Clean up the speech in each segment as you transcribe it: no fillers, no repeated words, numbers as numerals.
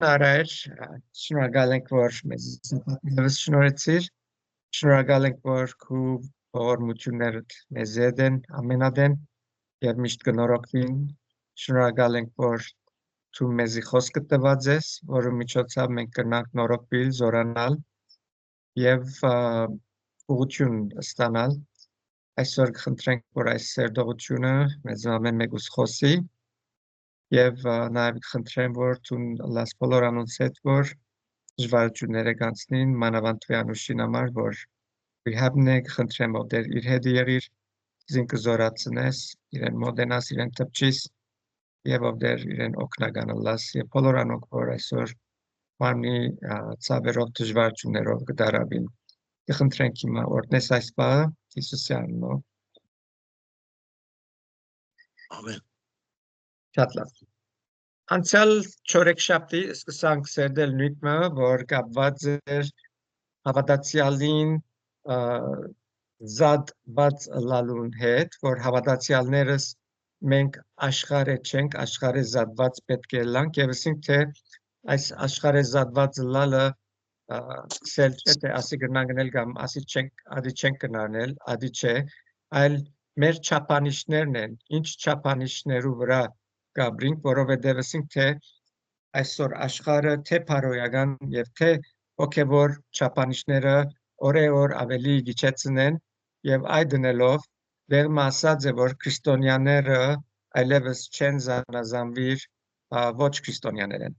Արայր, շնորհակալ ենք, որ մեզ շնորհեցիր, շնորհակալ ենք, որ քու ողորմություններդ մեզ հետ են ամենադեն եւ միշտ կնորոգվին, շնորհակալ ենք, որ դու մեզի խոսքը տված ես, որը միջոցով մենք կնանք նորոգվել, զորանալ եւ ուղղություն ստանալ, այսօր կխնդրենք, որ այս սերտողությունը մեզ ամեն մեկուս խոսի Եվ նաև խնդրեմ, որ դու լաս բոլոր անոնց հետ, որ դժվարությունները կանցնին, մանավանդ твоя անուշին համար, որ վիհաբն է, խնդրեմ, որ դեր իր հետ եղիր, զինքը զորացնես, իրեն մոդենաս, իրեն տպչիս, եւ որ դեր իրեն օգնական լաս, եւ բոլոր անոնք, որ այսօր մարմնի ցավերով դժվարություններով կդարավին։ Կխնդրենք հիմա օրհնես այս բանը, Հիսուսի անունով։ Ամեն։ Շատ լավ։ Անցյալ չորեքշաբթի սկսանք սերդել նույնը, որ կապված էր հավատացյալին զատված լալուն հետ, որ հավատացյալներս մենք աշխարհը չենք, աշխարհը զատված պետք է լանք եւ ասենք թե այս աշխարհը զատված լալը սել չէ թե ասի գնալ կամ ասի չենք կնարնել, ադի չէ, այլ մեր չափանիշներն են, ինչ չափանիշներու վրա Գաբրինք, որովհետև ասենք թե այսօր աշխարհը թե փարոյական եւ թե հոգեվոր չափանիշները օրեօր ավելի գիչեցնեն եւ այդ դնելով դերම ասած է որ քրիստոնյաները այլևս չեն զանազանվիր ոչ քրիստոնյաներեն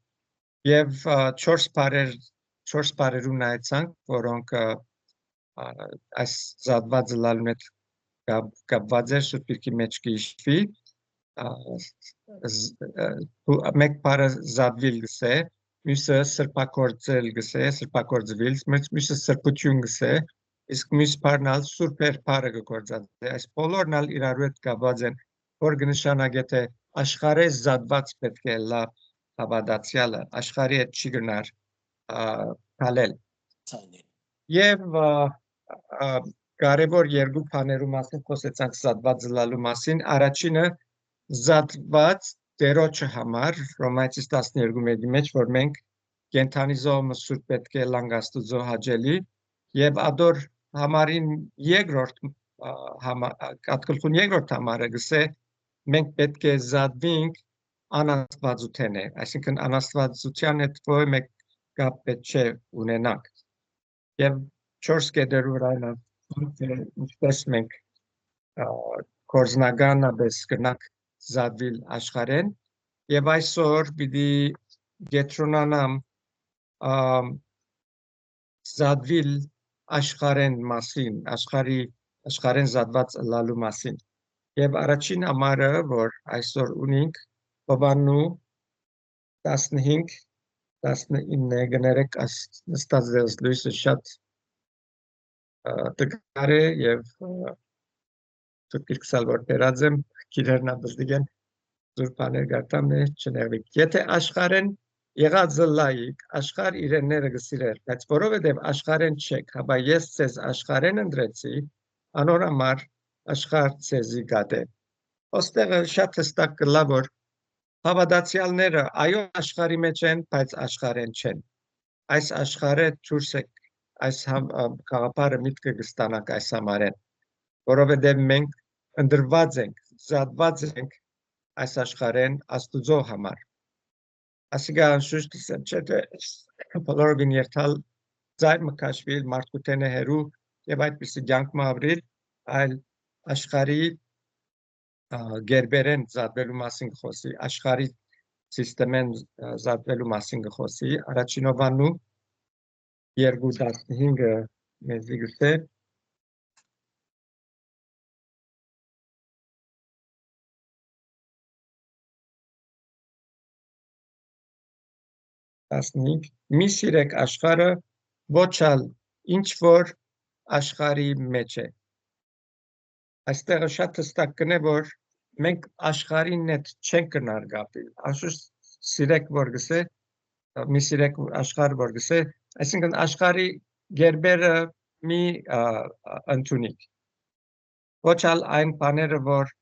եւ 4 բարերուն նայեցանք որոնք այս զատված լալուն հետ կապված է շուտի մեջ կիշվի մեկ բարը զատվիլ գսե, մյուսը սրբակործել գսե, սրբակործվիլ, մյուսը սրբություն գսե, իսկ մյուս բարն ալ սուրբեր բարը կգործած է, այս բոլորն ալ իրարու հետ կապված են, որ կնշանակե թե աշխարհը զատված պետք է լա հավատացյալը, աշխարհի հետ չի գնար քալել։ Եվ կարևոր երկու բաներու մասին խոսեցանք զատված լալու մասին, առաջինը զատված դերոջը համար Ռոմայացիս 12-ի մեջ որ մենք կենթանի զոհը սուրբ պետք է լանք Աստուծո հաճելի եւ ադոր համարին երկրորդ կատկլխուն երկրորդ համարը գսե մենք պետք է զատվենք անաստվածութենե այսինքն անաստվածության հետ որ մենք կապ պետք չէ ունենանք եւ 4 կետերու վրա ինչպես մենք կորզնականաբես կնանք զատվիլ աշխարհեն եւ այսօր պիտի գետրոնանամ զատվիլ աշխարհեն մասին աշխարհեն զատված լալու մասին եւ առաջին համարը որ այսօր ունենք Հովաննու 15-19 գներեք նստած դες լույսը շատ տկար է եւ Թուրքիքսալ որ դերածեմ քիրերնա բզդիգեն զուրբաներ գարտամն է չներվիկ եթե աշխարհեն եղած լայիկ աշխարհ իրենները գսիրեր բայց որովհետև աշխարհեն չեք հաբա ես ցեզ աշխարհեն ընդրեցի անորամար աշխարհ ցեզի գատե ոստեղը շատ հստակ կլա որ հավատացյալները այո աշխարհի մեջ են բայց աշխարհեն չեն այս աշխարհը դուրս է այս խաղապարը միտքը կստանանք այս համարեն որովհետև մենք ընդրված ենք զատված ենք այս աշխարհեն Աստուծո համար ասիգա անշուշտ չէ թե բոլորովին երթալ ձայր մկաշվիլ մարդկութենը հերու եւ այդպիսի կյանք մավրիլ այլ աշխարհի գերբերեն զատվելու մասին խոսի աշխարհի սիստեմեն զատվելու մասին խոսի առաջին Հովաննու 2:15-ը մեզ գսե մի սիրեք աշխարհը ոչալ ինչ որ աշխարհի մեջ է այստեղ շատ հստակ կնե որ մենք աշխարհին հետ չենք կնարգապել անշուշտ սիրեք որ գսե մի սիրեք աշխարհ որ գսե այսինքն աշխարհի գերբերը մի ընդունիկ ոչալ այն բաները որ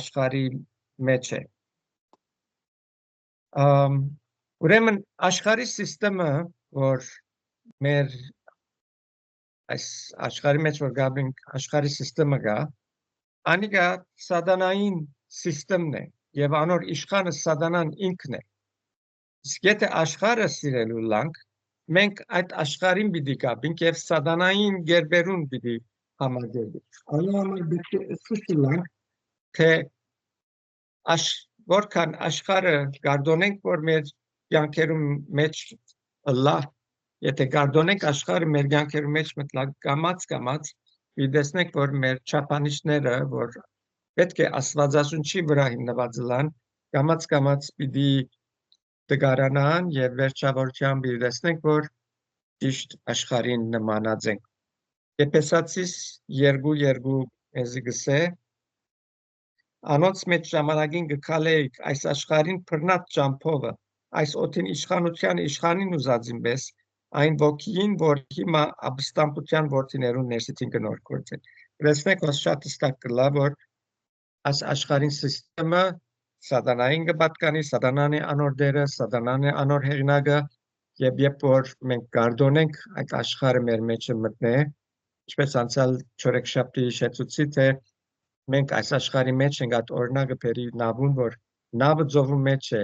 աշխարհի մեջ է Ուրեմն աշխարհի համակարգը, որ մեր այս աշխարհի մեջ որ գաբինք աշխարհի համակարգը գա, անիգա սատանային համակարգն է եւ անոր իշխանը սատանան ինքն է։ Իսկ եթե աշխարհը սիրելու լանք, մենք այդ աշխարհին պիտի գաբինք եւ սատանային գերբերուն պիտի համագերբենք։ Անոնց պետք է սուշիլանք թե որքան աշխարհը գարդոնենք, որ մեր կյանքերում մեջ լա, եթե գարդոնենք աշխարհը մեր կյանքերում մեջ մտլակ կամած դեսնենք, որ մեր չափանիշները, որ պետք է աստվածաշունչի վրա հիմնված լան, կամած պիտի դգարանան եւ վերջավորությամբ պիտի դեսնենք, որ ճիշտ աշխարհին նմանած ենք։ Եփեսացիս 2:2 էզի գսե Անոնց մեջ ժամանակին գկալեիք այս աշխարհին բռնած ճամփովը, այս օդին իշխանության իշխանին ուզածին պես, այն ոգին, որ հիմա ապստամբության որդիներուն ներսիտին կնորքորձեն։ Լսնեք, որ շատ հստակ կլա, որ այս աշխարհին համակարգը սատանային կպատկանի, սատանան է անոր դերը, սատանան է անոր հեղինակը, եւ երբ որ մենք գարդոնենք այդ աշխարհը մեր մեջ մտնե, ինչպես անցյալ չորեքշաբթի հիշեցուցի, թե մենք այս աշխարհի մեջ ենք այդ օրինակը բերի նավուն, որ նավը ծովու մեջ է,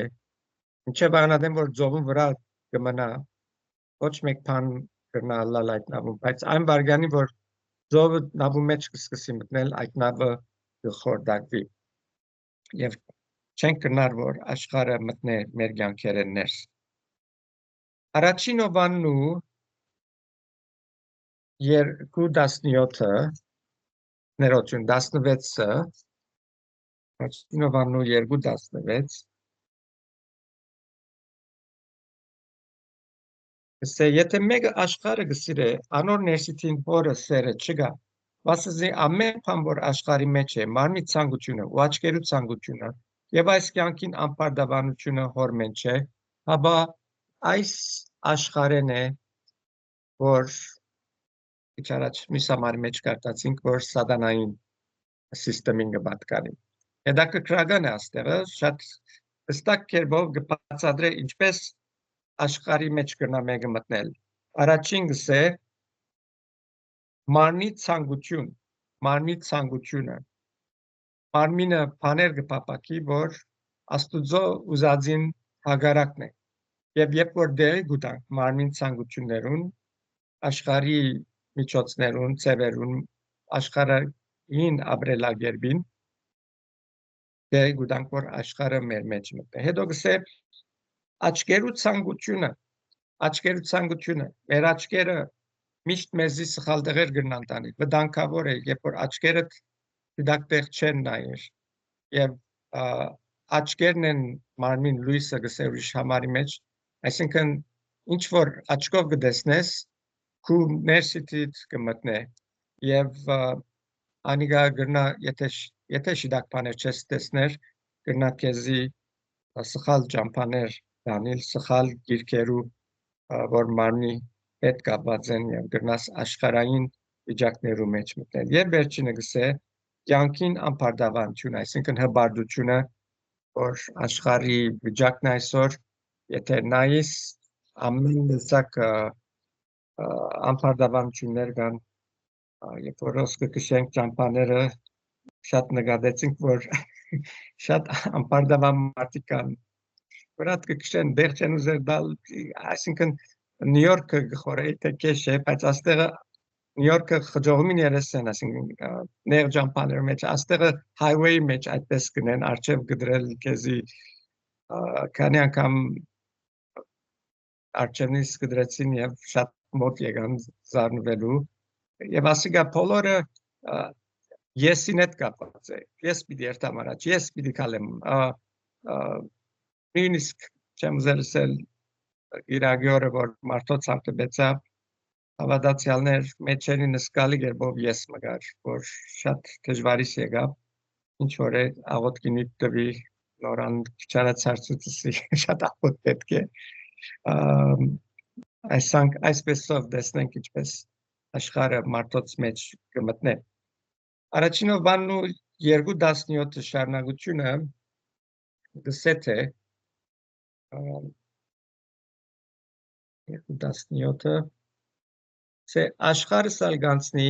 ինչեւ անադեմ, որ ծովու վրա կմնա, ոչ մեկ բան կրնալալ այդ նավուն, բայց այն բարգանի, որ ծովը նավու մեջ կսկսի մտնել, այդ նավը կխորդակվի, եւ չենք կնար, որ աշխարհը մտնե մեր կյանքերը ներս։ Առաջին Հովաննու 2:17-ը, ներողություն, 16-ը, Առաջին Հովաննու 2:16, Գսե, եթե մեկը աշխարհը գսիրե, անոր ներսիտին հորը սերը չգա, վասզի ամեն բան, որ աշխարհի մեջ է, մարմնի ցանկությունը, ու աչքերու ցանկությունը, եւ այս կյանքին անպարտաբանությունը հոր մեջ է, հաբա այս աշխարհն է, որ իչարաչ միս համարի մեջ կարտացինք, որ սատանային համակարգին կպատկանի։ Հետաքրքրական է աստեղը, շատ հստակ կերպով կբացատրե ինչպես աշխարհի մեջ կրնա մեկը մտնել։ Առաջին գսե մարմնի ցանկությունը։ Մարմինը բաներ կփապակի, որ Աստուծո ուզածին հագարակն է։ Եվ երբ որ դերի գուտանք մարմին ցանկություններուն, աշխարհի միջոցներուն, ծևերուն, աշխարհին ապրելակերպին, դերի գուտանք, որ աշխարհը մեր մեջ մտնե։ Հետո գսե աչքերու ցանկությունը, մեր աչքերը միշտ մեզի սխալ տեղեր կգնան տանի, վտանգավոր է, երբ որ աչքերդ դիտակտեղ չեն նայեր, եւ աչքերն են մարմին լույսը գսե ուրիշ համարի մեջ, այսինքն ինչ որ աչքով կտեսնես, քու ներսիտիդ կմտնե, եւ անիգա գրնա, եթե շիդակ բաներ չես տեսներ, գրնա քեզի սխալ ճամփաներ դանիլ, սխալ գիրքերու, որ մարմնի հետ կապված են եւ գրնաս աշխարհային վիճակներու մեջ մտնել։ Եվ վերջինը գսե կյանքին անպարտաբանություն, այսինքն հբարդությունը, որ աշխարհի վիճակն այսօր, եթե նայես ամեն տեսակ անպարտաբանություններ կան, երբ որ ոսկը քշենք ճամփաները, շատ նկատեցինք, որ շատ անպարտաբան մարդիկ կան, Վրատ կքշեն, դեղ չեն ուզեր դալ, այսինքն Նյու Յորքը գխորեի, թե կեշ է, բայց աստեղը Նյու Յորքը խջողումին երես են, այսինքն նեղ ճամփաներ մեջ, աստեղը հայվեի մեջ այդպես կնեն, արջև գդրել կեզի, քանի անգամ արջևնից գդրեցին եւ շատ մոտ եկան զարնվելու, եւ ասիկա բոլորը եսին հետ կապված է, ես պիտի երթամ առաջ, ես պիտի կալեմ, նույնիսկ չեմ զելսել իրագյորը, որ մարդոց հապտբեցա, հավատացյալներ մեջերին նսկալի գերբով ես մգար, որ շատ դժվարիս եկավ, ինչ որ է աղոտքինիտ տվի, նորան քչարացարցուցի շատ աղոտ պետք է, այսպեսով դեսնենք ինչպես աշխարհը մարդոց մեջ կմտնե։ Առաջին Հովաննու 2:17 շարունակությունը գսե թե 17-ը Սե աշխարհը սալգանցնի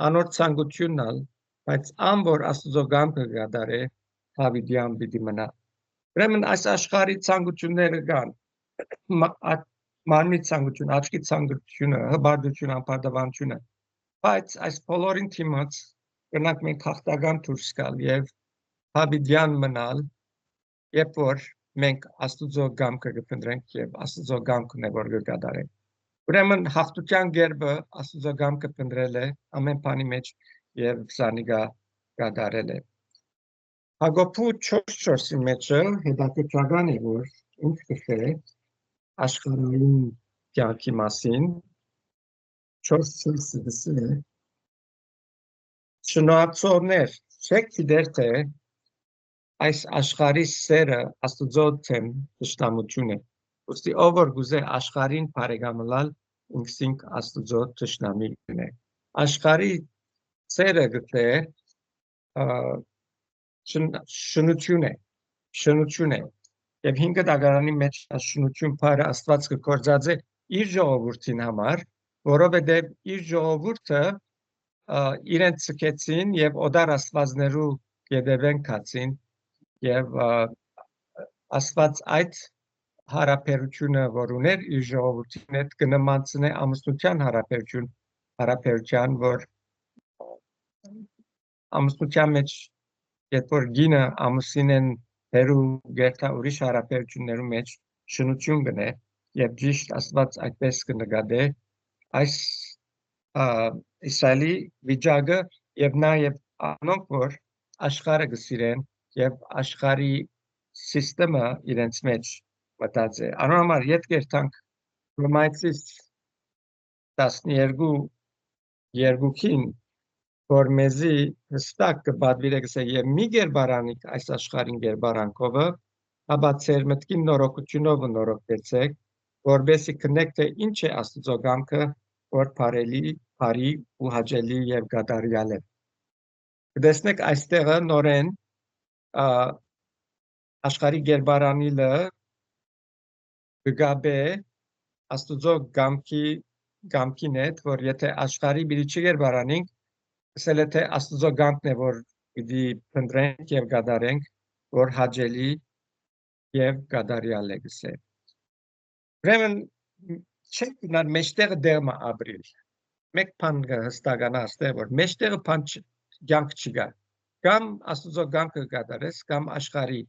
անոր ցանկությունն ալ, բայց ամբոր աստուծո գամքը գադարե հավիդյան պիտի մնա։ Ուրեմն այս աշխարհի ցանկությունները կան, մարմնի ցանկություն, աչքի ցանկությունը, հբարդությունը, անպարտավանությունը, բայց այս բոլորին թիմած կնանք մենք հաղթական դուրս գալ եւ հավիդյան մնալ, երբ որ մենք աստուծո գամքը կփնտրենք եւ աստուծո գամքն է որ կգադարենք։ Ուրեմն հաղթության գերբը աստուծո գամքը փնտրել է ամեն բանի մեջ եւ սանիգա գադարել է։ Հակոբու 4:4-ի մեջը հետաքրքրական է որ ինչ կգրե աշխարհային կյանքի մասին 4:4-ը գսել է շնորհացողներ չեք գիտեր թե այս աշխարհի սերը աստուծո թեմ ճշտամություն է։ Ոստի ով որ գուզե աշխարհին բարեկամլալ ինքսինք աստուծո ճշտամի է։ Աշխարհի սերը գտե շնություն է։ Եվ 5 դագարանի մեջ շնություն բարը Աստված կգործած է իր ժողովրդին համար, որովհետև իր ժողովուրդը իրենց ցկեցին եւ օդար աստվածներու գեդևեն կացին եւ Աստված այդ հարաբերությունը որ ուներ իր ժողովրդին հետ կնմանցնե ամուսնության հարաբերության որ ամուսնության մեջ երբ որ գինը ամուսինեն հերու գերտա ուրիշ հարաբերություններու մեջ շնություն գնե եւ ճիշտ Աստված այդպես կնկատե այս Իսրայելի վիճակը եւ նաեւ անոնք որ աշխարհը կսիրեն եւ աշխարհի սիստեմը իրենց մեջ մտած է անորոմար յետքերտանք Ռոմայցիս 12:2-ին որ մեզի հստակ կբադվիրե գսե եւ մի գերբարանիկ այս աշխարհին գերբարանքովը հաբա ծեր մտքին նորոգությունով նորոգեցեք որբեսի կնեք թե ինչ է աստուծո գամքը որ բարի ու հաճելի եւ գադարյալ է կտեսնեք այստեղը նորեն աշխարհի գերբարանիլը գաբե աստուծո գամքին հետ որ եթե աշխարհի բիլիչի գերբարանինք ասել է թե աստուծո գամքն է որ պիտի փնտրենք եւ գադարենք որ հաճելի եւ գադարյալ է գսել ուրեմն չեք նար մեջտեղը դերմա ապրիլ մեկ բան հստականա աստեղ որ մեջտեղը բան կյանք չկա կամ աստուծո գամքը գադարես կամ աշխարհի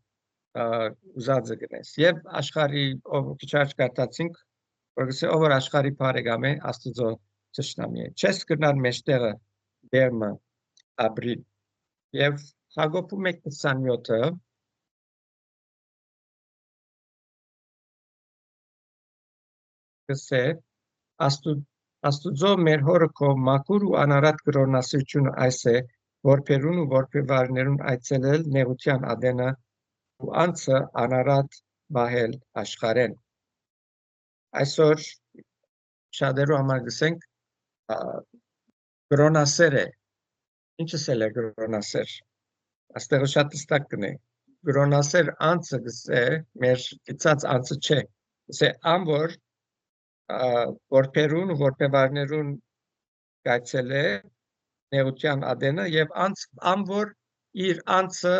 ուզածը գնես եւ աշխարհի ով քիչ առաջ կարտացինք որ գսե ով որ աշխարհի բարեկամ է աստուծո ճշտամի է չես կնար մեջտեղը դերմը ապրիլ եւ Հակոբու 1:27-ը գսե աստուծո մեր հորը քո մաքուր ու անարատ կրոնասիրությունը այս է որբերուն ու որբևարներուն այցելել նեղության ադենը ու անցը անարատ բահել աշխարեն այսօր շատերու համար գսենք կրոնասեր է ինչս է կրոնասեր աստեղը շատ հստակ կնե կրոնասեր անցը գսե մեր գծած անցը չէ գսե ամբոր որբերուն ու որբևարներուն կայցել է նեղության ադենը եւ ամբոր իր անցը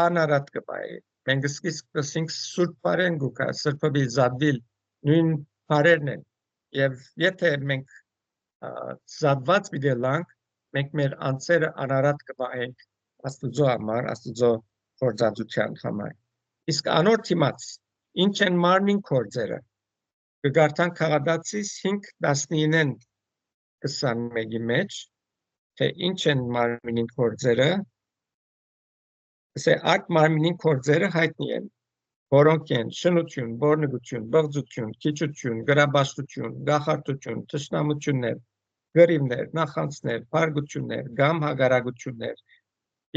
անարատ կբայ մենք սկսենք սուրբ բարեն գուկա սրբի զադվիլ նույն բարերն են եւ եթե մենք զադված բիդելանք մենք մեր անձերը անարատ կբայենք աստուծո համար աստուծո գործածության համար իսկ անոր թիմած ինչ են մարմին կորձերը կգարտան Խաղադացիս 5:19-ն 21-ի մեջ թե ինչ են մարմինին կորձերը ասե այդ մարմինին կորձերը հայտնի են որոնք են շնություն, բորնգություն, բղձություն, քիչություն, գրաբաշխություն, գախարտություն, թշնամություններ, գրիվներ, նախանցներ, բարգություններ, գամ հագարագություններ,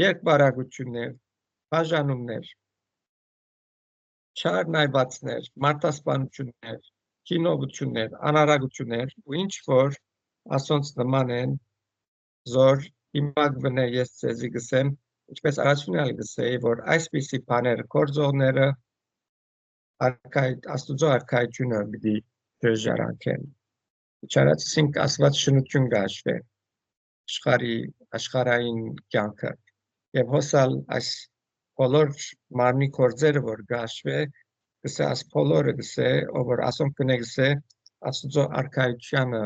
երկբարագություններ, բաժանումներ, չարնայվածներ, մարտասպանություններ, քինովություններ, անարագություններ ու ինչ որ ասոնց նման են զոր հիմա գնե ես ցեզի գսեմ ինչպես առաջին ալ գսեի որ այսպիսի բաներ կորձողները արքայ աստուծո արքայությունը պիտի դժարանքեն։ Չարացինք ասված շնություն գաշվե, աշխարհային կյանքը, եւ հոսալ այս բոլոր մարմնի կորձերը, որ գաշվե, գսե աս բոլորը գսե, ով որ ասում կնե գսե, աստուծո արքայությանը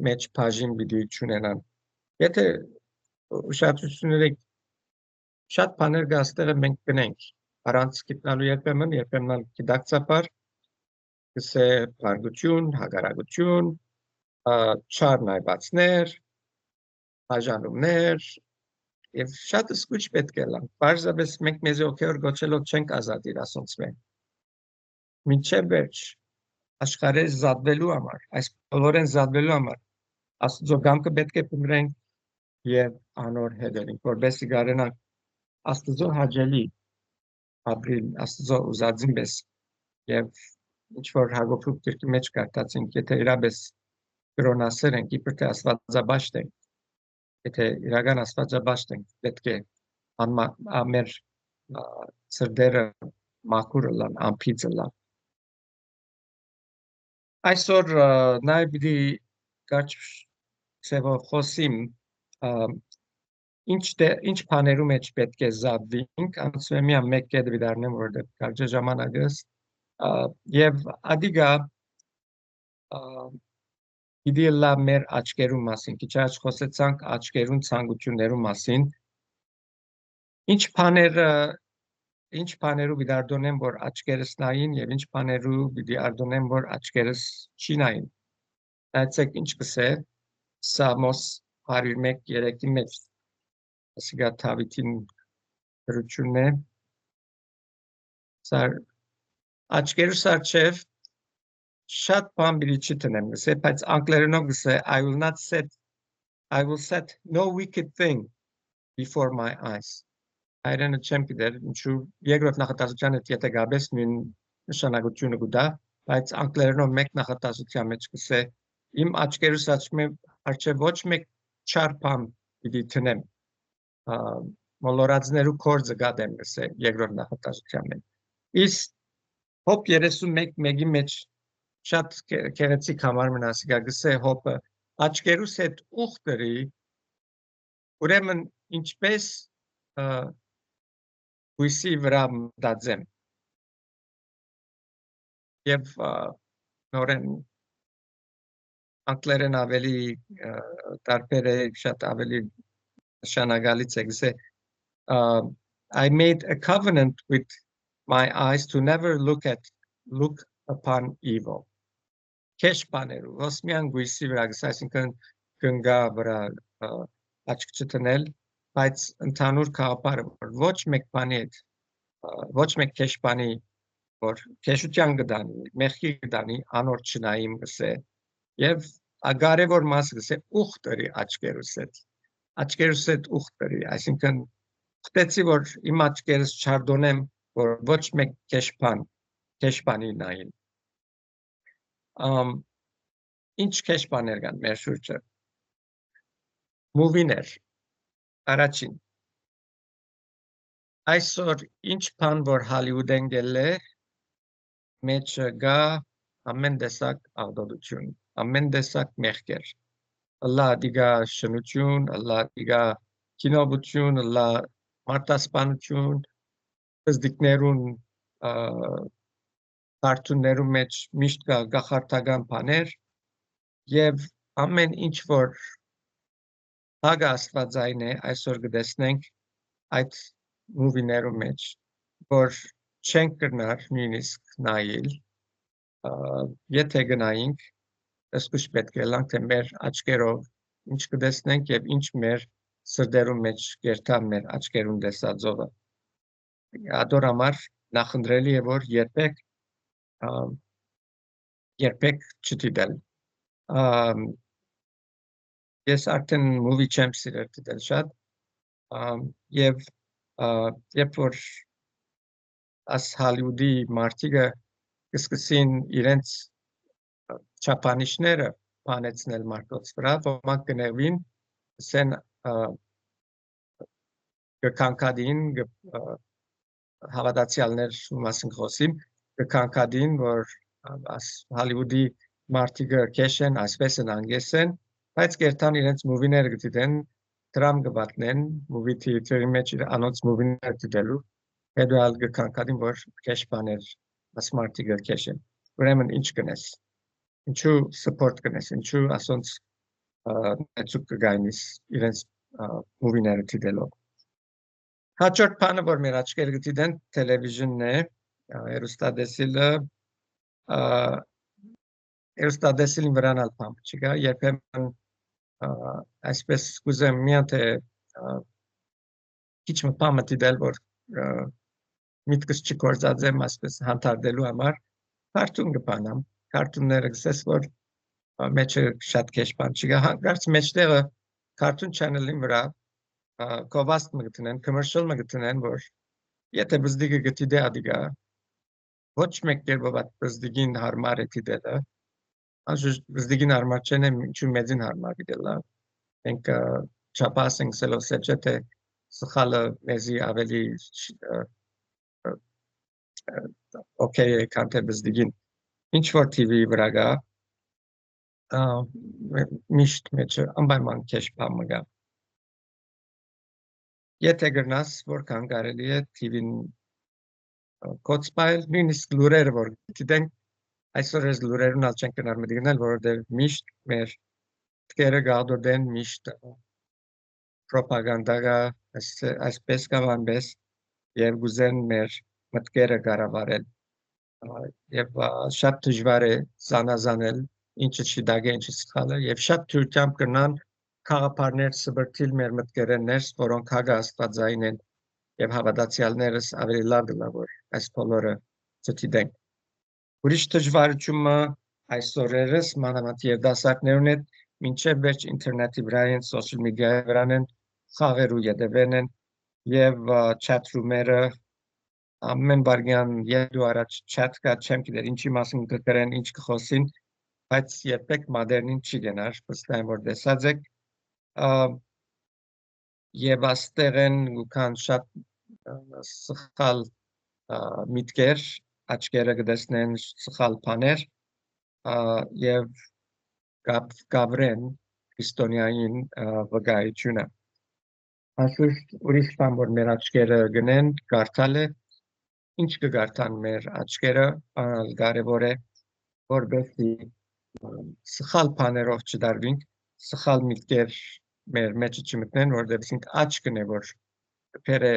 մեջ բաժին պիտի չունենան։ Եթե ուշադրությունները շատ բաներ գաստեղը մենք կնենք, առանց գիտնալու երբեմն գիտակցաբար, գսե բարգություն, հագարագություն, չար նայվածներ, բաժանումներ, եւ շատ սկուչ պետք է լան։ Պարզապես մենք մեզ օքեոր գոչելով չենք ազատիր ասոնց մենք։ Մինչև վերջ աշխարհը զատվելու համար, այս բոլորեն զատվելու համար, աստուծո գամքը պետք է փնտրենք եւ անոր հետևենք, որբեսի գարենանք աստուծո հաջելի ապրիլ, աստուծո ուզածին պես եւ ինչ որ Հակոբու գրքի մեջ կարդացինք, եթե իրապես կրոնասեր ենք, իբր թե աստվածաբաշտ ենք, եթե իրական աստվածաբաշտ ենք, պետք է ամեր սրդերը մաքուր լան, ամփիծ լան։ Այսօր նաև պիտի կարճ սևով խոսիմ ինչ բաներու մեջ պետք է զատվենք, անցուեմ միան մեկ կետ վիդարնեմ, որտեղ կարճ ժամանակս, եւ ադիգա պիտի լա մեր աչկերու մասին, քիչ առաջ խոսեցանք աչկերուն ցանկություններու մասին, ինչ բաներու պիտի ардոնեմ, որ աչկերս նային եւ ինչ բաներու պիտի ардոնեմ, որ աչկերս չի նային։ Այցեք ինչ կսե Սամոս 101:3-ի մեջ ասիգա Դավիթին գրությունն է սար աչկերուս արչև շատ բան պիտի չի տնեմ գսե, բայց անգլերենով գսե I will set no wicked thing before my eyes. Հայերենը չեմ գիտեր, ինչու երկրորդ նախատասության հետ եթե գաբես նույն նշանակությունը կուտա, բայց անգլերենով մեկ նախատասության մեջ կսե իմ աչքերուս աչքեր ոչ մեկ չար բան պիտի տնեմ, մոլորածներու կորձը գադեմ կսե երկրորդ նախատասության մեջ։ Իսկ հոբ 31:1-ի մեջ շատ գեղեցիկ համար մնասիկա գսե հոբը աչքերուս հետ ուխտերի, ուրեմն ինչպես հույսի վրա մտածեմ եւ նորեն անգլերեն ավելի տարբեր է շատ ավելի նշանակալից է գսե I made a covenant with my eyes to never look upon evil. Քեշ բաներու ոսմյան գույսի վրա գսե այսինքն գնգա վրա աչք չտնել, բայց ընդհանուր կաղապարը, որ ոչ մեկ բանի հետ, ոչ մեկ քեշ բանի, որ քեշության գդանի, մեղքի գդանի, անոր չնայիմ գսե, եւ ագարևոր մասը գսե ուխտերի աչկերուս հետ ուխտերի, այսինքն ուխտեցի, որ իմ աչկերս չարդոնեմ, որ ոչ մեկ քեշ բանի նային։ Ինչ քեշ բաներ կան մեր շուրջը։ Մուվիներ, առաջին։ Այսօր ինչ բան, որ Հալիուդեն գել է, մեջը գա ամեն տեսակ աղդոդություն, ամեն տեսակ մեղքեր։ Ըլլա դիգա շնություն, ըլլա դիգա կինոբություն, ըլլա մարտասպանություն, զդիկներուն կարդուններու մեջ միշտ կա գախարտական բաներ եւ ամեն ինչ որ հագ աստվածային է այսօր կտեսնենք այդ մուվիներու մեջ որ չենք կրնար նույնիսկ նայել եթե գնայինք ըսկուշ պետք է լանք թե մեր աչքերով ինչ կտեսնենք եւ ինչ մեր սրտերու մեջ կերտա մեր աչքերուն տեսածովը ադոր համար նախընտրելի է որ երբեք չդիտել ես արդեն movie չեմ սիրել դիտել շատ եւ երբ որ աս Հալիուդի մարտիկը կսկսին իրենց չափանիշները բանեցնել մարդոց վրա ոմանք կներվին սեն կքանքադին հավատացյալներ մասին խոսիմ կքանքադին որ Հոլիվուդի մարտիկը քեշեն, այսպես են անգեսեն, բայց կերտան իրենց մուվիները գտիդեն, դրամ գբատնեն, մուվի թիեթերի մեջ անոնց մուվիները գտելու, հետո ալ գքանքադին, որ քեշ բաներ, աս մարտիկը քեշեն, ուրեմն ինչ կնես, ինչու support կնես, ինչու ասոնց մեծուկ կգայնիս իրենց մուվիները թիդելով։ Հաջորդ բանը, որ մեր աչքերը գտիդեն, տելևիզիոնն է, Երուստադեսիլին վրան ալ պամպ չկա, երբեմն այսպես կուզեմ միան թե քիչ մտամը դիտել, որ միտքս չկործածեմ այսպես հանդարտելու համար, քարտուն կբանամ, քարտունները գսես, որ մեջը շատ քեշ բան չկա, հանկարծ մեջտեղը քարտուն չանելին վրա կովաստ մգտնեն, commercial մգտնեն, որ եթե բզդիգը գտիդե ադիգա, ոչ մեկ կերպով այդ բզդիգին հարմար է դիտելը, բզդիգին հարմար չեն եմ, ինչու մեծին հարմար դիտելը, մենք չապաս ենք սելով սեջը, թե սխալը մեզի ավելի օքեյ է, քան թե բզդիգին, ինչ որ TV վրա գա, միշտ մեջը անպայման քեշ բան մգա։ Եթե գրնաս, որքան կարելի է TV-ն կոծպայել, նույնիսկ լուրերը, որ գիտենք, այսօր ես լուրերուն ալ չենք կնար մտիգնել, որովհետև միշտ մեր թկերը գաղդորդեն, միշտ պրոպագանդագա, այսպես կամ անպես, և գուզեն մեր մտքերը գարավարել, և շատ դժվար է զանազանել, ինչը շիդագ է, ինչը սխալ է, և շատ թյուրությամբ կնան խաղապարներ սբրտիլ մեր մտքերը ներս, որոնք հագա աստվածային են, և հավատացյալներս ավելի լավ գլա, որ այս բոլորը չդիտենք։ Ուրիշ դժվարությունը այսօրերս մանավանդ երդասարտներուն հետ մինչև վերջ ինտերնետի վրա են, սոցիալ մեդիայի վրա են, խաղերու ետևեն են, և չաթրումերը ամեն բարգյան եդու առաջ չաթ կա, չեմ գիտեր ինչի մասին կգրեն, ինչ կխոսին, բայց երբեք մադերնին չի գնար, պստայն որ դեսած եք, և աստեղ են գուքան շատ սխալ միտքեր, աչքերը գտեսնեն սխալ բաներ, և գավրեն քրիստոնյային վկայությունը։ Անշուշտ ուրիշ բան, որ մեր աչքերը գնեն, կարդալ է, ինչ կգարդան մեր աչքերը, կարևոր է, որբեսի սխալ բաներով չդարվինք, սխալ միտքեր մեր մեջը չմտնեն, որովհետև ինք աչքն է, որ կփերը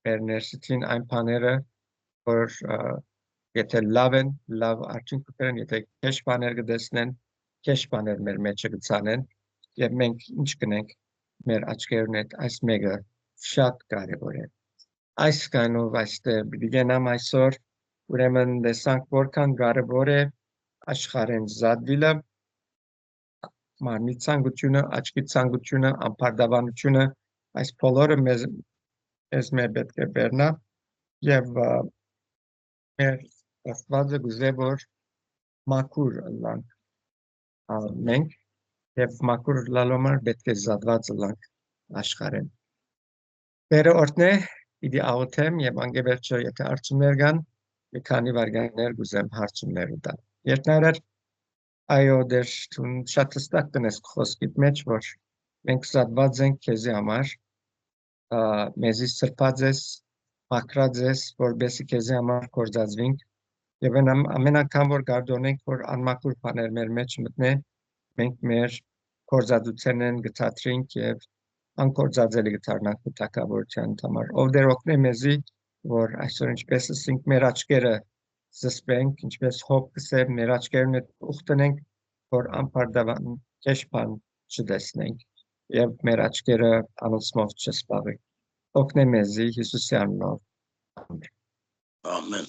մեր ներսին այն բաները, որ եթե լավ են, լավ արդյունք կբերեն, եթե քեշ բաներ կտեսնեն, քեշ բաներ մեր մեջը կցանեն, և մենք ինչ կնենք մեր աչքերուն հետ, այս մեկը շատ կարևոր է։ Այս կանով այստեղ դիգենամ այսօր, ուրեմն տեսանք որքան կարևոր է աշխարհեն զատվիլը, մարմնի ցանկությունը, աչքի ցանկությունը, անպարտաբանությունը, այս բոլորը մեզ մեր պետք է բեռնա, և մեր Աստվածը գուզե, որ մաքուր ըլլանք մենք, և մաքուր լալոմար պետք է զատված ըլլանք աշխարհեն։ Բերը օրդն է, իդի աղոթեմ, և անգևերջը, եթե հարցումներ կան, մի քանի վարգաններ գուզեմ հարցումներ տալ։ Երկնարար, այո, դեր շատ հստակ տնես խոսքիդ մեջ, որ մենք զատված ենք քեզի համար, մեզի սրբած ես, մաքրած ես, որբեսի քեզի համար կործածվինք, և ամեն անգամ, որ գարդոնենք, որ անմաքուր բաներ մեր մեջ մտնեն, մենք մեր կործածությունն գթացրինք և անկործածելի գթարնանք թագավորության համար։ Ով դեր օգնե մեզի, որ այսօր ինչպես ասենք մեր աչքերը զսպենք, ինչպես հոբ կսև մեր աչքերն հետ ուխտնենք, որ անպարտաբան քեշ բան չտեսնենք և մեր աչքերը անոցմով չսպաղենք։ Օգնե մեզի Հիսուսի անունով։ Ամեն։